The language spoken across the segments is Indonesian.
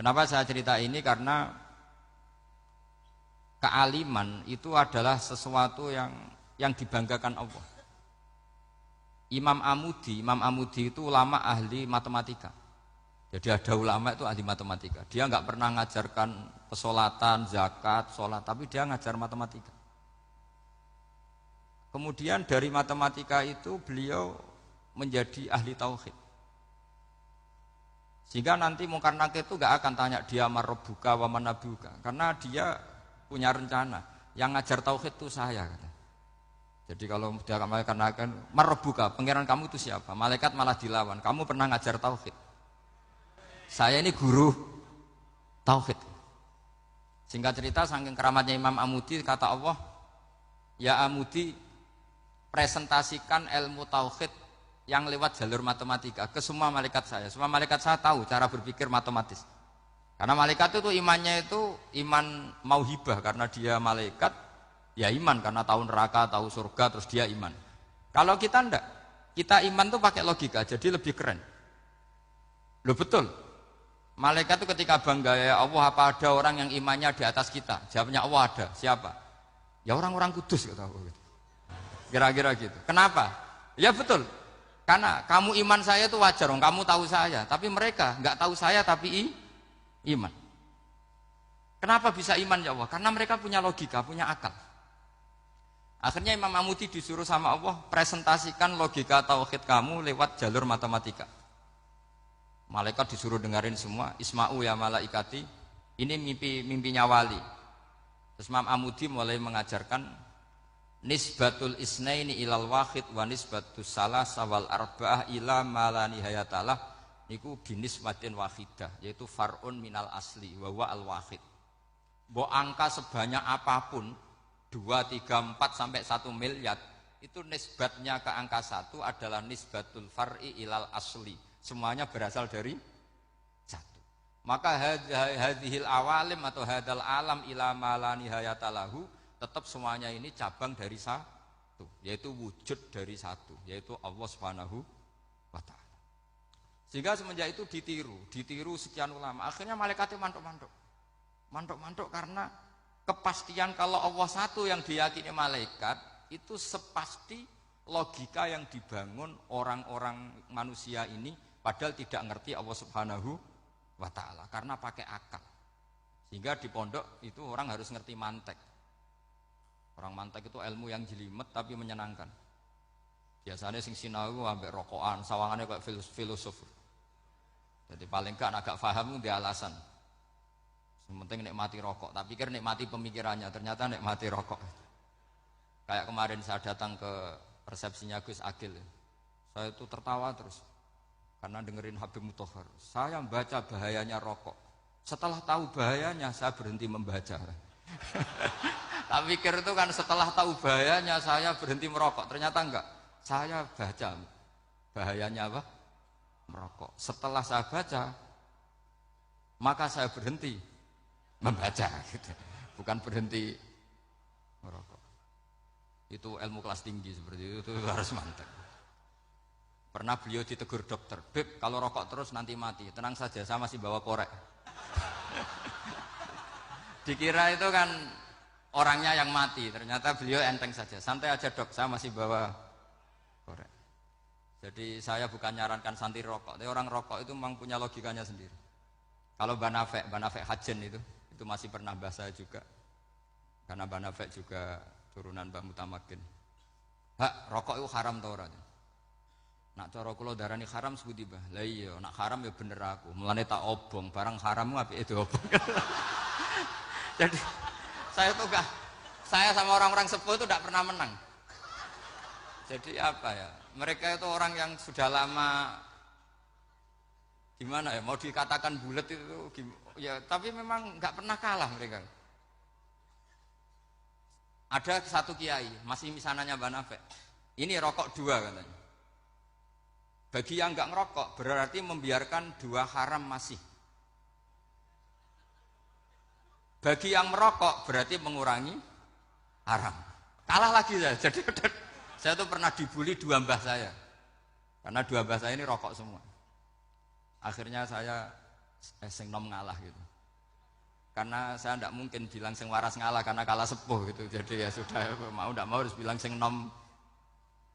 Kenapa saya cerita ini? Karena kealiman itu adalah sesuatu yang dibanggakan Allah. Imam Amudi itu ulama ahli matematika. Jadi ada ulama itu ahli matematika. Dia nggak pernah ngajarkan pesolatan, zakat, sholat, tapi dia ngajar matematika. Kemudian dari matematika itu beliau menjadi ahli tauhid. Sehingga nanti Mungkar Nakir itu gak akan tanya dia marabbuka wa manabuka, karena dia punya rencana. Yang ngajar tauhid itu saya. Jadi kalau dia Mungkar Nakir, marabbuka, pangeran kamu itu siapa? Malaikat malah dilawan. Kamu pernah ngajar tauhid? Saya ini guru tauhid. Singkat cerita, saking keramatnya Imam Amudi, kata Allah, ya Amudi, presentasikan ilmu tauhid yang lewat jalur matematika ke semua malaikat saya. Semua malaikat saya tahu cara berpikir matematis. Karena malaikat itu imannya itu iman mauhibah, karena dia malaikat, ya iman karena tahu neraka, tahu surga, terus dia iman. Kalau kita enggak, kita iman tuh pakai logika, jadi lebih keren. Loh betul. Malaikat itu ketika bangga, ya Allah, apa ada orang yang imannya di atas kita? Jawabnya Allah ada. Siapa? Ya orang-orang kudus, kata Allah. Kira-kira gitu. Kenapa? Ya betul. Karena kamu iman saya itu wajar, kamu tahu saya, tapi mereka nggak tahu saya tapi iman. Kenapa bisa iman ya Allah? Karena mereka punya logika, punya akal. Akhirnya Imam Amudi disuruh sama Allah presentasikan logika tauhid kamu lewat jalur matematika. Malaikat disuruh dengerin semua, Isma'u ya malaikati, ini mimpinya wali. Terus Imam Amudi mulai mengajarkan nisbatul isnaini ilal wahid wa nisbatus salasa wal arba'ah ila ma la nihayatalah niku binisbatin wahidah, yaitu far'un minal asli wa huwa al wahid. Mbok angka sebanyak apapun 2, 3, 4 sampai 1 miliar itu nisbatnya ke angka 1 adalah nisbatul far'i ilal asli. Semuanya berasal dari 1. Maka hadhil awalim atau hadal alam ila ma la nihayatalahu, tetap semuanya ini cabang dari satu, yaitu wujud dari satu, yaitu Allah Subhanahu wa ta'ala. Sehingga semenjak itu ditiru sekian ulama. Akhirnya malaikatnya mantuk karena kepastian kalau Allah satu yang diyakini malaikat itu sepasti logika yang dibangun orang-orang manusia ini, padahal tidak ngerti Allah Subhanahu wa ta'ala karena pakai akal. Sehingga di pondok itu orang harus ngerti mantek. Orang mantek itu ilmu yang jelimet tapi menyenangkan. Biasanya sing sinau ambek rokokan, sawangannya kayak filosof. Jadi paling gak agak paham dia alasan. Sementing nikmati rokok, tapi pikir nikmati pemikirannya, ternyata nikmati rokok. Kayak kemarin saya datang ke persepsinya Gus Agil. Saya itu tertawa terus karena dengerin Habib Mutahar. Saya membaca bahayanya rokok. Setelah tahu bahayanya saya berhenti membaca. Tak pikir itu kan setelah tahu bahayanya saya berhenti merokok. Ternyata enggak. Saya baca bahayanya apa? Merokok. Setelah saya baca, maka saya berhenti membaca. Gitu. Bukan berhenti merokok. Itu ilmu kelas tinggi seperti itu harus mantap. Pernah beliau ditegur dokter, Beb, kalau rokok terus nanti mati. Tenang saja, saya masih bawa korek. Dikira itu kan orangnya yang mati, ternyata beliau enteng saja. Santai aja dok, saya masih bawa korek. Jadi saya bukan nyarankan santri rokok, tapi orang rokok itu memang punya logikanya sendiri. Kalau Banafek Hajen itu masih pernah bahas saya juga. Karena Banafek juga turunan Mbah Mutamakin. Hak, rokok itu haram tau ora? Nak cara kula darani haram sebuti bah. Lah iya, nak haram ya bener aku. Mulane tak obong, barang haram apike diobong. Jadi saya sama orang-orang sepuh itu tidak pernah menang. Jadi apa ya? Mereka itu orang yang sudah lama gimana ya? Mau dikatakan bulat itu ya, tapi memang nggak pernah kalah mereka. Ada satu kiai, masih misananya Banafek. Ini rokok 2 katanya. Bagi yang nggak ngerokok berarti membiarkan 2 haram masih. Bagi yang merokok berarti mengurangi haram. Kalah lagi saya. Jadi saya tuh pernah dibully 2 mbah saya. Karena 2 mbah saya ini rokok semua. Akhirnya saya sing nom ngalah gitu. Karena saya tidak mungkin bilang sing waras ngalah karena kalah sepuh gitu. Jadi ya sudah mau tidak mau harus bilang sing nom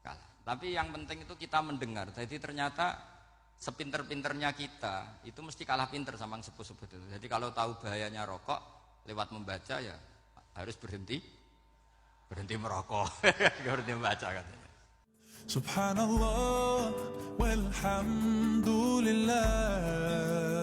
kalah. Tapi yang penting itu kita mendengar. Jadi ternyata sepinter-pinternya kita itu mesti kalah pinter sama yang sepuh-sepuh itu. Jadi kalau tahu bahayanya rokok lewat membaca ya harus berhenti merokok, berhenti membaca katanya. Subhanallah walhamdulillah.